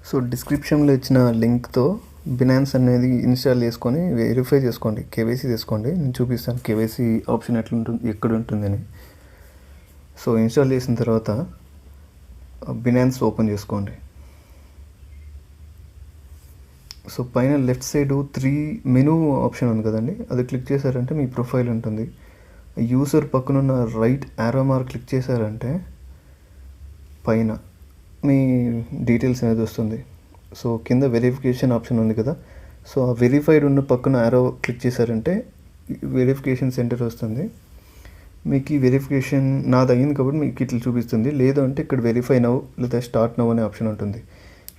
So డిస్క్రిప్షన్లో ఇచ్చిన లింక్తో Binance అనేది ఇన్స్టాల్ చేసుకొని వెరిఫై చేసుకోండి, కేవైసీ చేసుకోండి. నేను చూపిస్తాను కేవైసీ ఆప్షన్ ఎట్లా ఉంటుంది, ఎక్కడ ఉంటుందని. సో ఇన్స్టాల్ చేసిన తర్వాత బినాన్స్ ఓపెన్ చేసుకోండి. సో పైన లెఫ్ట్ సైడ్ 3 మెనూ ఆప్షన్ ఉంది కదండి, అది క్లిక్ చేశారంటే మీ ప్రొఫైల్ ఉంటుంది. యూజర్ పక్కనున్న రైట్ యారో మార్క్ క్లిక్ చేశారంటే పైన మీ డీటెయిల్స్ అనేది వస్తుంది. సో కింద వెరిఫికేషన్ ఆప్షన్ ఉంది కదా, సో ఆ వెరిఫైడ్ ఉన్న పక్కన యారో క్లిక్ చేశారంటే వెరిఫికేషన్ సెంటర్ వస్తుంది. మీకు ఈ వెరిఫికేషన్ నాది అయింది కాబట్టి మీకు ఇట్లా చూపిస్తుంది. లేదు అంటే ఇక్కడ వెరిఫై నవ్ లేదా స్టార్ట్ నవ్ అనే ఆప్షన్ ఉంటుంది.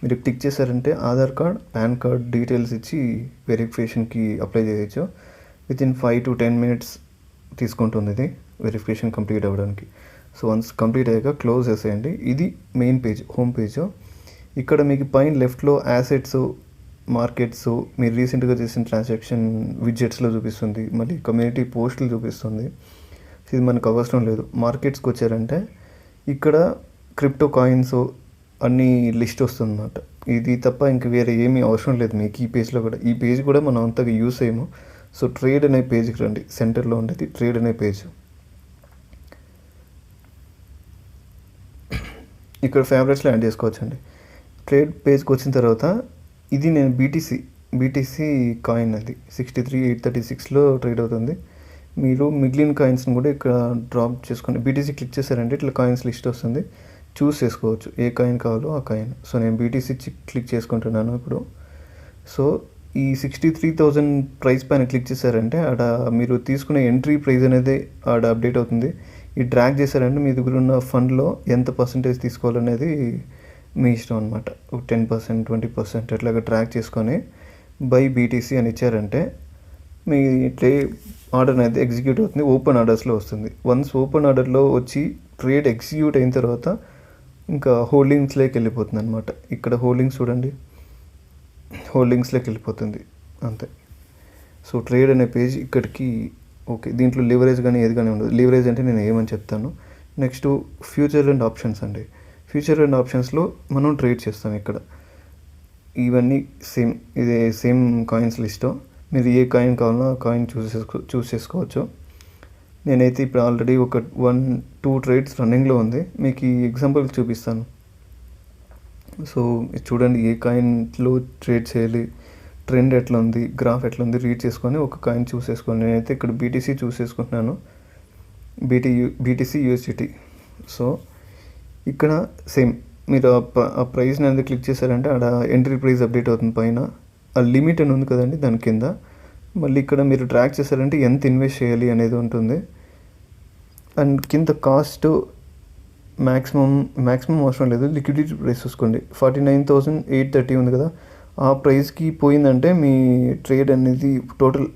మీరు క్లిక్ చేశారంటే Aadhaar card, pan card details ఇచ్చి వెరిఫికేషన్కి అప్లై చేయొచ్చు. వితిన్ 5 to 10 minutes తీసుకుంటుంది ఇది వెరిఫికేషన్ కంప్లీట్ అవ్వడానికి. సో వన్స్ కంప్లీట్ అయ్యాక క్లోజ్ చేసేయండి. ఇది మెయిన్ పేజ్, హోమ్ పేజ్. ఇక్కడ మీకు పైన లెఫ్ట్లో యాసెట్స్, మార్కెట్స్, మీరు రీసెంట్గా చేసిన ట్రాన్సాక్షన్ విడ్జెట్స్లో చూపిస్తుంది. మళ్ళీ కమ్యూనిటీ పోస్టులు చూపిస్తుంది. ఇది మనకు అవసరం లేదు. మార్కెట్స్కి వచ్చారంటే ఇక్కడ క్రిప్టో కాయిన్స్ అన్ని లిస్ట్ వస్తుంది అన్నమాట. ఇది తప్ప ఇంక వేరే ఏమీ అవసరం లేదు మీకు ఈ పేజ్లో కూడా. ఈ పేజ్ కూడా మనం అంతగా యూస్ చేయము. సో ట్రేడ్ అనే పేజ్కి రండి, సెంటర్లో ఉండేది ట్రేడ్ అనే పేజ్. ఇక్కడ ఫేవరెట్స్లో యాడ్ చేసుకోవచ్చండి. ట్రేడ్ పేజ్కి వచ్చిన తర్వాత ఇది నేను బీటీసీ కాయిన్ అది 63,836లో ట్రేడ్ అవుతుంది. మీరు మిగిలిన కాయిన్స్ని కూడా ఇక్కడ డ్రాప్ చేసుకోండి. బీటీసీ క్లిక్ చేశారంటే ఇట్లా కాయిన్స్ లిస్ట్ వస్తుంది, చూస్ చేసుకోవచ్చు ఏ కాయిన్ కావాలో ఆ కాయిన్. సో నేను బీటీసీ క్లిక్ చేసుకుంటున్నాను ఇప్పుడు. సో ఈ 63,000 ప్రైస్ పైన క్లిక్ చేశారంటే ఆడ మీరు తీసుకునే ఎంట్రీ ప్రైస్ అనేది ఆడ అప్డేట్ అవుతుంది. ఈ డ్రాగ్ చేశారంటే మీ దగ్గర ఉన్న ఫండ్లో ఎంత పర్సంటేజ్ తీసుకోవాలనేది మీ ఇష్టం అనమాట. 10%, 20% అట్లాగా ట్రాక్ చేసుకొని బై బీటీసీ అని ఇచ్చారంటే మీ ఆర్డర్ అనేది ఎగ్జిక్యూట్ అవుతుంది, ఓపెన్ ఆర్డర్స్లో వస్తుంది. వన్స్ ఓపెన్ ఆర్డర్లో వచ్చి ట్రేడ్ ఎగ్జిక్యూట్ అయిన తర్వాత ఇంకా హోల్డింగ్స్లోకి వెళ్ళిపోతుంది అనమాట. ఇక్కడ హోల్డింగ్స్ చూడండి, హోల్డింగ్స్లోకి వెళ్ళిపోతుంది అంతే. సో ట్రేడ్ అనే పేజ్ ఇక్కడికి ఓకే. దీంట్లో లివరేజ్ కానీ ఏది కానీ ఉండదు. లివరేజ్ అంటే నేను ఏమని చెప్తాను. నెక్స్ట్ ఫ్యూచర్ అండ్ ఆప్షన్స్ అండి. ఫ్యూచర్ అండ్ ఆప్షన్స్లో మనం ట్రేడ్ చేస్తాం. ఇక్కడ ఇవన్నీ సేమ్, ఇదే సేమ్ కాయిన్స్ లిస్ట్. మీరు ఏ కాయిన్ కావాలో ఆ కాయిన్ చూస్ చేసుకోవచ్చు. నేనైతే ఇప్పుడు ఆల్రెడీ ఒక 1-2 ట్రేడ్స్ రన్నింగ్లో ఉంది. మీకు ఈ ఎగ్జాంపుల్ చూపిస్తాను. సో చూడండి ఏ కాయిన్లో ట్రేడ్ చేయాలి, ట్రెండ్ ఎట్లా ఉంది, గ్రాఫ్ ఎట్లా ఉంది రీడ్ చేసుకొని ఒక కాయిన్ చూస్ చేసుకోండి. నేనైతే ఇక్కడ బీటీసీ చూస్ చేసుకుంటున్నాను, బీటీసీ యూఎస్డిటీ. సో ఇక్కడ సేమ్ మీరు ఆ ప్రైస్ని అనేది క్లిక్ చేశారంటే ఆడ ఎంట్రీ ప్రైస్ అప్డేట్ అవుతుంది. పైన ఆ లిమిట్ అని ఉంది కదండి దాని కింద. మళ్ళీ ఇక్కడ మీరు ట్రాక్ చేశారంటే ఎంత ఇన్వెస్ట్ చేయాలి అనేది ఉంటుంది. అండ్ కింద కాస్ట్ మ్యాక్సిమం అవసరం లేదు, లిక్విడిటీ ప్రైస్ చూసుకోండి. 49,830 ఉంది కదా, ఆ ప్రైస్కి పోయిందంటే మీ ట్రేడ్ అనేది టోటల్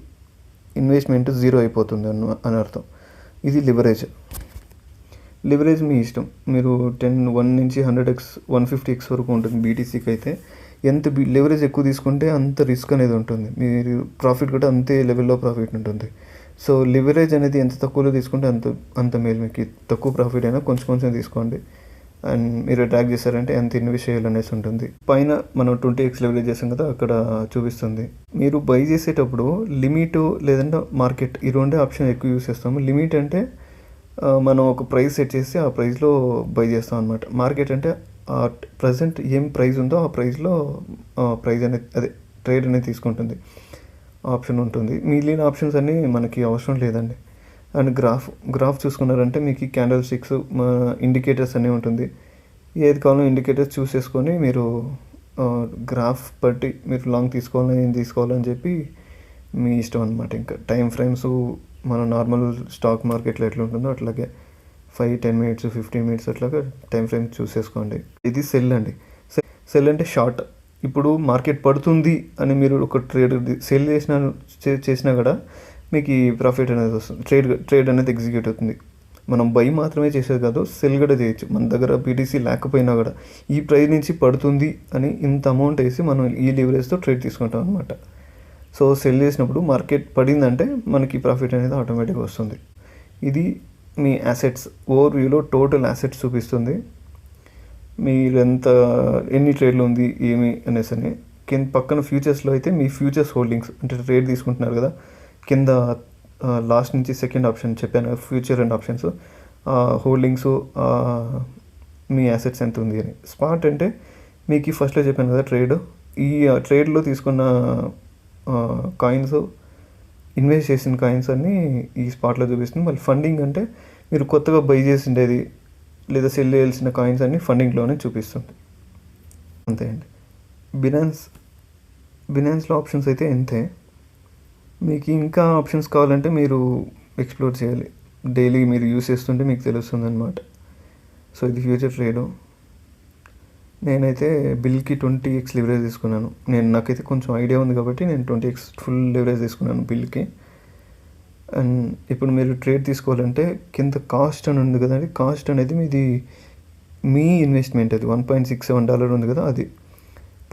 ఇన్వెస్ట్మెంట్ 0 అయిపోతుంది అని అర్థం. ఇది లివరేజ్ మీ ఇష్టం. మీరు 1 నుంచి 100x 150x వరకు ఉంటుంది. బీటీసీకి అయితే ఎంత లివరేజ్ ఎక్కువ తీసుకుంటే అంత రిస్క్ అనేది ఉంటుంది. మీరు ప్రాఫిట్ కూడా అంతే లెవెల్లో ప్రాఫిట్ ఉంటుంది. సో లివరేజ్ అనేది ఎంత తక్కువలో తీసుకుంటే అంత మేలు. మీకు తక్కువ ప్రాఫిట్ అయినా కొంచెం తీసుకోండి. అండ్ మీరు ట్రాక్ చేశారంటే ఎంత ఇన్వెస్ట్ చేయాలనేసి ఉంటుంది. పైన మనం 20x లివరేజ్ చేస్తాం కదా, అక్కడ చూపిస్తుంది. మీరు బై చేసేటప్పుడు లిమిట్ లేదంటే మార్కెట్ ఈ రెండే ఆప్షన్ ఎక్కువ యూస్ చేస్తాము. లిమిట్ అంటే మనం ఒక ప్రైస్ సెట్ చేసి ఆ ప్రైస్లో బై చేస్తాం అనమాట. మార్కెట్ అంటే ప్రజెంట్ ఏం ప్రైస్ ఉందో ఆ ప్రైస్లో ప్రైస్ అనేది అదే ట్రేడ్ అనేది తీసుకుంటుంది ఆప్షన్ ఉంటుంది. మిగిలిన ఆప్షన్స్ అన్నీ మనకి అవసరం లేదండి. అండ్ గ్రాఫ్ చూసుకున్నారంటే మీకు క్యాండల్ స్టిక్స్, ఇండికేటర్స్ అన్నీ ఉంటుంది. ఏది కావాలో ఇండికేటర్స్ చూస్ చేసుకొని మీరు గ్రాఫ్ బట్టి మీరు లాంగ్ తీసుకోవాలని చెప్పి మీ ఇష్టం అనమాట. ఇంకా టైం ఫ్రేమ్స్ మన నార్మల్ స్టాక్ మార్కెట్లో ఎట్లా ఉంటుందో అట్లాగే 5-10 minutes 15 minutes అట్లాగా టైం ఫ్రేమ్ చూస్ చేసుకోండి. ఇది సెల్ అండి. సెల్ అంటే షార్ట్. ఇప్పుడు మార్కెట్ పడుతుంది అని మీరు ఒక సెల్ చేసినా కూడా మీకు ఈ ప్రాఫిట్ అనేది వస్తుంది. ట్రేడ్ అనేది ఎగ్జిక్యూట్ అవుతుంది. మనం బై మాత్రమే చేసేది కాదు, సెల్ కూడా చేయొచ్చు. మన దగ్గర బీటీసీ లేకపోయినా కూడా ఈ ప్రైస్ నుంచి పడుతుంది అని ఇంత అమౌంట్ వేసి మనం ఈ లివరేజ్తో ట్రేడ్ తీసుకుంటాం అనమాట. సో సెల్ చేసినప్పుడు మార్కెట్ పడిందంటే మనకి ప్రాఫిట్ అనేది ఆటోమేటిక్గా వస్తుంది. ఇది మీ అసెట్స్ ఓవర్ వ్యూలో టోటల్ అసెట్స్ చూపిస్తుంది. మీరు ఎన్ని ట్రేడ్లు ఉంది ఏమి అనేసి కింద పక్కన ఫ్యూచర్స్లో అయితే మీ ఫ్యూచర్స్ హోల్డింగ్స్ అంటే ట్రేడ్ తీసుకుంటున్నారు కదా, కింద లాస్ట్ నుంచి సెకండ్ ఆప్షన్ చెప్పాను కదా, future and options holdings me assets ఎంత ఉంది అని. స్పాట్ అంటే మీకు ఫస్ట్లో చెప్పాను కదా ట్రేడ్, ఈ ట్రేడ్లో తీసుకున్న కాయిన్స్, ఇన్వెస్ట్ చేసిన కాయిన్స్ అన్నీ ఈ స్పాట్లో చూపిస్తుంది. మళ్ళీ ఫండింగ్ అంటే మీరు కొత్తగా బై చేసిండేది లేదా సెల్ చేయాల్సిన కాయిన్స్ అన్నీ ఫండింగ్లోనే చూపిస్తుంది. అంతే అండి. బినాన్స్లో ఆప్షన్స్ అయితే ఇంతే. మీకు ఇంకా ఆప్షన్స్ కావాలంటే మీరు ఎక్స్ప్లోర్ చేయాలి, డైలీ మీరు యూస్ చేస్తుంటే మీకు తెలుస్తుంది అనమాట. సో ఇది ఫ్యూచర్ ట్రేడు. నేనైతే బిల్కి 20x లివరేజ్ తీసుకున్నాను. నాకైతే కొంచెం ఐడియా ఉంది కాబట్టి నేను 20x ఫుల్ లివరేజ్ తీసుకున్నాను బిల్కి. అండ్ ఇప్పుడు మీరు ట్రేడ్ తీసుకోవాలంటే కింద కాస్ట్ అని ఉంది కదండి, కాస్ట్ అనేది మీ ఇన్వెస్ట్మెంట్, అది $1.67 ఉంది కదా, అది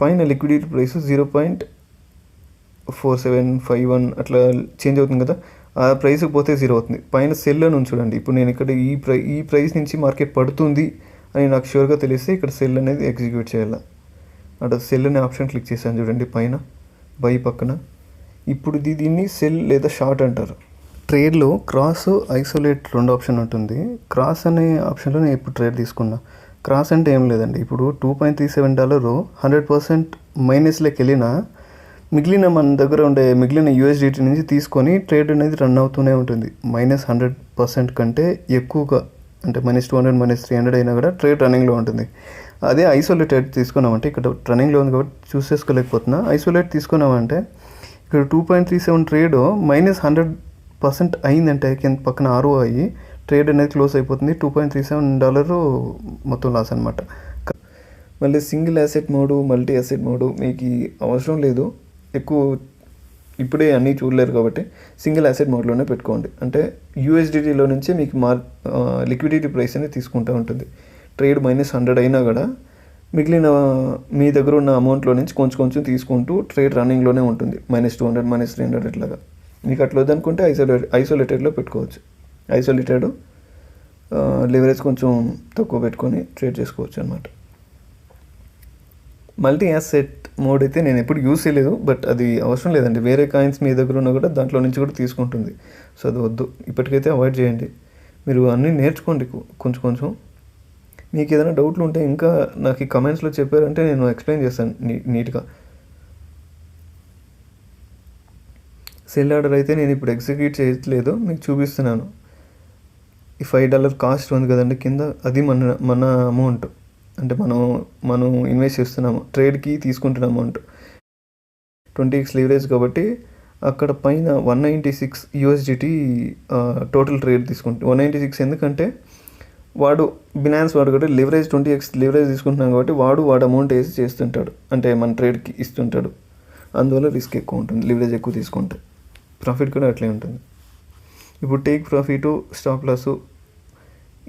పైన లిక్విడిటీ ప్రైస్ 0.4751 అట్లా చేంజ్ అవుతుంది కదా, ఆ ప్రైస్కి పోతే 0 అవుతుంది. పైన సెల్ అని చూడండి. ఇప్పుడు నేను ఇక్కడ ఈ ప్రైస్ నుంచి మార్కెట్ పడుతుంది అని నాకు షూర్గా తెలిస్తే ఇక్కడ సెల్ అనేది ఎగ్జిక్యూట్ చేయాలి. అక్కడ సెల్ అనే ఆప్షన్ క్లిక్ చేశాను చూడండి పైన బై పక్కన. ఇప్పుడు దీన్ని సెల్ లేదా షార్ట్ అంటారు. ట్రేడ్లో క్రాస్, ఐసోలేట్ 2 ఆప్షన్ ఉంటుంది. క్రాస్ అనే ఆప్షన్లో నేను ఇప్పుడు ట్రేడ్ తీసుకున్నా. క్రాస్ అంటే ఏం లేదండి, ఇప్పుడు $2.37 100% మైనస్లోకి వెళ్ళినా మన దగ్గర ఉండే మిగిలిన USDT నుంచి తీసుకొని ట్రేడ్ అనేది రన్ అవుతూనే ఉంటుంది. -100% కంటే ఎక్కువగా అంటే -200, -300 అయినా కూడా ట్రేడ్ రన్నింగ్లో ఉంటుంది. అదే ఐసోలేటెడ్ తీసుకున్నామంటే, ఇక్కడ రన్నింగ్లో ఉంది కాబట్టి చూసేసుకోలేకపోతున్నా, ఐసోలేట్ తీసుకున్నామంటే ఇక్కడ 2.37 ట్రేడ్ -100% అయిందంటే కింద పక్కన RO అయ్యి ట్రేడ్ అనేది క్లోజ్ అయిపోతుంది. $2.37 మొత్తం లాస్ అనమాట. మళ్ళీ single asset mode, multi asset mode మీకు అవసరం లేదు, ఎక్కువ ఇప్పుడే అన్నీ చూడలేరు కాబట్టి సింగిల్ యాసెట్ మోడ్లోనే పెట్టుకోండి. అంటే USDTలో నుంచే మీకు లిక్విడిటీ ప్రైస్ అనేది తీసుకుంటూ ఉంటుంది. ట్రేడ్ -100 అయినా కూడా మిగిలిన మీ దగ్గర ఉన్న అమౌంట్లో నుంచి కొంచెం తీసుకుంటూ ట్రేడ్ రన్నింగ్లోనే ఉంటుంది. -200, -300 ఇట్లాగా. మీకు అట్లా వద్దనుకుంటే ఐసోలేటెడ్లో పెట్టుకోవచ్చు. ఐసోలేటెడ్ లివరేజ్ కొంచెం తక్కువ పెట్టుకొని ట్రేడ్ చేసుకోవచ్చు అనమాట. మల్టీ యాసెట్ మోడ్ అయితే నేను ఎప్పుడు యూస్ చేయలేదు, బట్ అది అవసరం లేదండి. వేరే కాయిన్స్ మీ దగ్గర ఉన్నా కూడా దాంట్లో నుంచి కూడా తీసుకుంటుంది. సో అది వద్దు, ఇప్పటికైతే అవాయిడ్ చేయండి. మీరు అన్నీ నేర్చుకోండి కొంచెం. మీకు ఏదైనా డౌట్లు ఉంటే ఇంకా నాకు ఈ కమెంట్స్లో చెప్పారంటే నేను ఎక్స్ప్లెయిన్ చేస్తాను నీట్గా. సెల్ ఆర్డర్ అయితే నేను ఇప్పుడు ఎగ్జిక్యూట్ చేయట్లేదు, మీకు చూపిస్తున్నాను. ఈ $5 కాస్ట్ ఉంది కదండి కింద, అది మన అమౌంట్, అంటే మనం ఇన్వెస్ట్ చేస్తున్నాము, ట్రేడ్కి తీసుకుంటున్న అమౌంట్ 20x లివరేజ్ కాబట్టి అక్కడ పైన 196 USDT టోటల్ ట్రేడ్ తీసుకుంటాం. 196 ఎందుకంటే బినాన్స్ వాడు కూడా లివరేజ్ 20x లివరేజ్ తీసుకుంటున్నాం కాబట్టి వాడు అమౌంట్ వేసి చేస్తుంటాడు, అంటే మన ట్రేడ్కి ఇస్తుంటాడు. అందువల్ల రిస్క్ ఎక్కువ ఉంటుంది లివరేజ్ ఎక్కువ తీసుకుంటే. ప్రాఫిట్ కూడా అట్లే ఉంటుంది. ఇప్పుడు టేక్ ప్రాఫిట్, స్టాప్ లాస్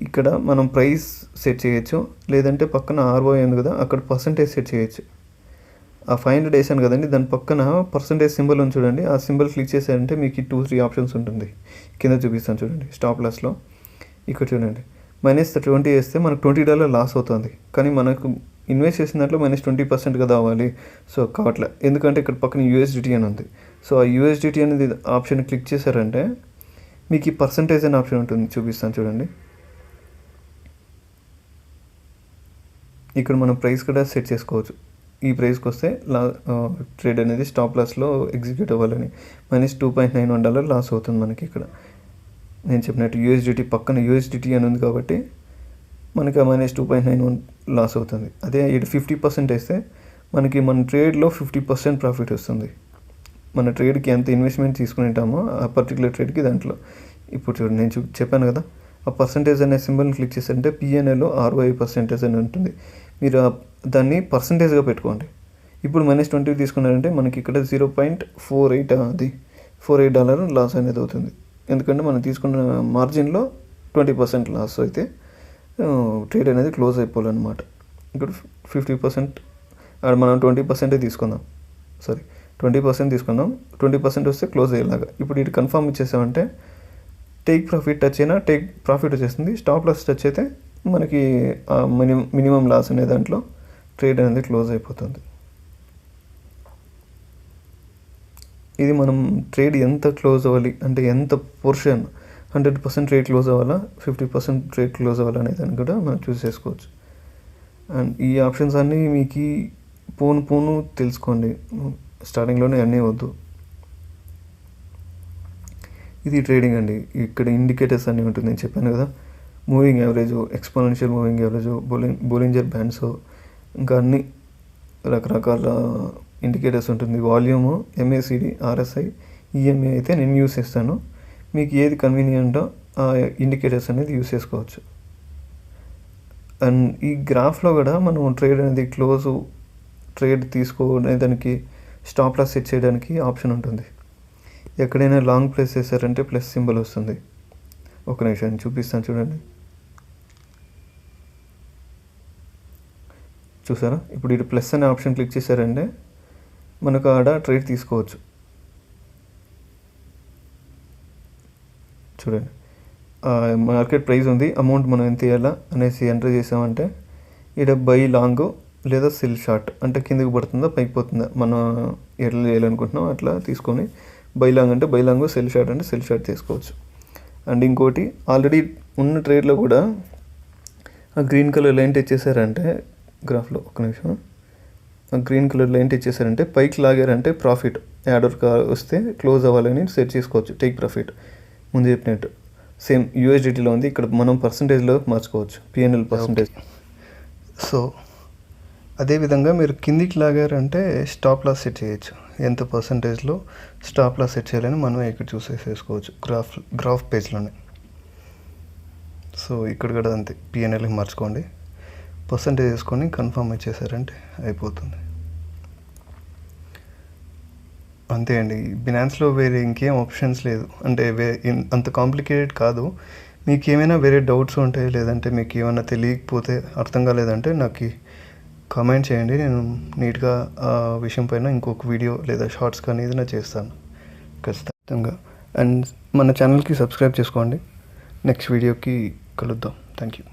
ఇక్కడ మనం ప్రైస్ సెట్ చేయొచ్చు, లేదంటే పక్కన ROI ఉంది కదా అక్కడ పర్సంటేజ్ సెట్ చేయొచ్చు. ఆ 500 వేసాను కదండి, దాని పక్కన పర్సంటేజ్ సింబల్ ఉంది చూడండి, ఆ సింబల్ క్లిక్ చేశారంటే మీకు 2-3 ఆప్షన్స్ ఉంటుంది. కింద చూపిస్తాను చూడండి, స్టాప్ లాస్లో ఇక్కడ చూడండి -20 వేస్తే మనకు $20 లాస్ అవుతుంది. కానీ మనకు ఇన్వెస్ట్ చేసిన దాంట్లో -20% కదా అవ్వాలి. సో కావట్లే, ఎందుకంటే ఇక్కడ పక్కన USDT అని ఉంది. సో ఆ USDT అనేది ఆప్షన్ క్లిక్ చేశారంటే మీకు ఈ పర్సంటేజ్ అనే ఆప్షన్ ఉంటుంది, చూపిస్తాను చూడండి. ఇక్కడ మనం ప్రైస్ కూడా సెట్ చేసుకోవచ్చు. ఈ ప్రైస్కి వస్తే ట్రేడ్ అనేది స్టాప్ లాస్లో ఎగ్జిక్యూట్ అవ్వాలని -$2.91 లాస్ అవుతుంది మనకి. ఇక్కడ నేను చెప్పినట్టు USDT పక్కన USDT అని ఉంది కాబట్టి మనకి -$2.91 లాస్ అవుతుంది. అదే ఇటు 50% వేస్తే మనకి మన ట్రేడ్లో 50% ప్రాఫిట్ వస్తుంది. మన ట్రేడ్కి ఎంత ఇన్వెస్ట్మెంట్ తీసుకుని ఉంటామో ఆ పర్టికులర్ ట్రేడ్కి దాంట్లో. ఇప్పుడు చూడండి, నేను చెప్పాను కదా, ఆ పర్సంటేజ్ అనే సింబల్ని క్లిక్ చేశారంటే P&Lలో ROI పర్సంటేజ్ అని ఉంటుంది. మీరు దాన్ని పర్సంటేజ్గా పెట్టుకోండి. ఇప్పుడు -20 తీసుకున్నారంటే మనకి ఇక్కడ 0.48 లాస్ అనేది అవుతుంది. ఎందుకంటే మనం తీసుకున్న మార్జిన్లో 20% లాస్ అయితే ట్రేడ్ అనేది క్లోజ్ అయిపోవాలన్నమాట. ఇక్కడ 50% మనం 20% తీసుకుందాం, 20% తీసుకుందాం. 20% వస్తే క్లోజ్ అయ్యేలాగా. ఇప్పుడు ఇటు కన్ఫర్మ్ ఇచ్చేసామంటే టేక్ ప్రాఫిట్ టచ్ అయినా టేక్ ప్రాఫిట్ వచ్చేస్తుంది, స్టాప్ లాస్ టచ్ అయితే మనకి మినిమం లాస్ అనే దాంట్లో ట్రేడ్ అనేది క్లోజ్ అయిపోతుంది. ఇది మనం ట్రేడ్ ఎంత క్లోజ్ అవ్వాలి అంటే ఎంత పోర్షన్ 100% ట్రేడ్ క్లోజ్ అవ్వాలా 50% ట్రేడ్ క్లోజ్ అవ్వాలా అనే దాన్ని కూడా మనం చూస్ చేసుకోవచ్చు. అండ్ ఈ ఆప్షన్స్ అన్నీ మీకు పోను తెలుసుకోండి, స్టార్టింగ్లోనే అన్నీ వద్దు. ఇది ట్రేడింగ్ అండి. ఇక్కడ ఇండికేటర్స్ అన్నీ ఉంటుంది, నేను చెప్పాను కదా, moving average, exponential moving average, Bollinger bands, ఇంకా అన్ని రకరకాల ఇండికేటర్స్ ఉంటుంది. వాల్యూము, MACD, RSI, EMA అయితే నేను యూస్ చేస్తాను. మీకు ఏది కన్వీనియంటో ఆ ఇండికేటర్స్ అనేది యూస్ చేసుకోవచ్చు. అండ్ ఈ గ్రాఫ్లో కూడా మనం ట్రేడ్ అనేది ట్రేడ్ తీసుకోనే దానికి స్టాప్ లాస్ సెట్ చేయడానికి ఆప్షన్ ఉంటుంది. ఎక్కడైనా లాంగ్ ప్లేస్ చేశారంటే ప్లస్ సింబల్ వస్తుంది. ఒక నిమిషం చూపిస్తాను చూడండి. చూసారా, ఇప్పుడు ఇటు ప్లస్ అనే ఆప్షన్ క్లిక్ చేశారంటే మనకు ఆడ ట్రేడ్ తీసుకోవచ్చు. చూడండి, మార్కెట్ ప్రైస్ ఉంది, అమౌంట్ మనం ఎంత వేయాలా అనేసి ఎంటర్ చేసామంటే ఇక్కడ బై లాంగ్ లేదా సెల్ షార్ట్ అంటే కిందకి పడుతుందా పైకి పోతుందా మనం ఎట్లా చేయాలనుకుంటున్నాం అట్లా తీసుకొని బై లాంగ్ అంటే బై లాంగ్, సెల్ షార్ట్ అంటే సెల్ షార్ట్ తీసుకోవచ్చు. అండ్ ఇంకోటి, ఆల్రెడీ ఉన్న ట్రేడ్లో కూడా ఆ గ్రీన్ కలర్ లైన్ తెచ్చేసారంటే గ్రాఫ్లో, ఒక నిమిషం, ఆ గ్రీన్ కలర్ లైన్ తెచ్చేసారంటే పైకి లాగారంటే ప్రాఫిట్ యాడర్ వస్తే క్లోజ్ అవ్వాలని సెట్ చేసుకోవచ్చు. టేక్ ప్రాఫిట్ ముందు చెప్పినట్టు సేమ్ USDTలో ఉంది, ఇక్కడ మనం పర్సంటేజ్లో మార్చుకోవచ్చు, PNL పర్సంటేజ్. సో అదేవిధంగా మీరు కిందికి లాగారంటే స్టాప్ లాస్ సెట్ చేయొచ్చు. ఎంత పర్సంటేజ్లో స్టాప్ లాస్ సెట్ చేయాలని మనం ఇక్కడ చూసేసుకోవచ్చు గ్రాఫ్ పేజ్లోనే. సో ఇక్కడ కూడా అంతే, PNLకి మార్చుకోండి, పర్సంటేజ్ వేసుకొని కన్ఫర్మ్ ఇచ్చేసారంటే అయిపోతుంది. అంతే అండి. బినాన్స్లో వేరే ఇంకేం ఆప్షన్స్ లేదు, అంటే అంత కాంప్లికేటెడ్ కాదు. మీకు ఏమైనా వేరే డౌట్స్ ఉంటాయి, లేదంటే మీకు ఏమైనా తెలియకపోతే అర్థం కాలేదంటే నాకు కామెంట్ చేయండి, నేను నీట్గా ఆ విషయం పైన ఇంకొక వీడియో లేదా షార్ట్స్ కానీ ఏదైనా చేస్తాను ఖచ్చితంగా. అండ్ మన ఛానల్కి సబ్స్క్రైబ్ చేసుకోండి. నెక్స్ట్ వీడియోకి కలుద్దాం. Thank you.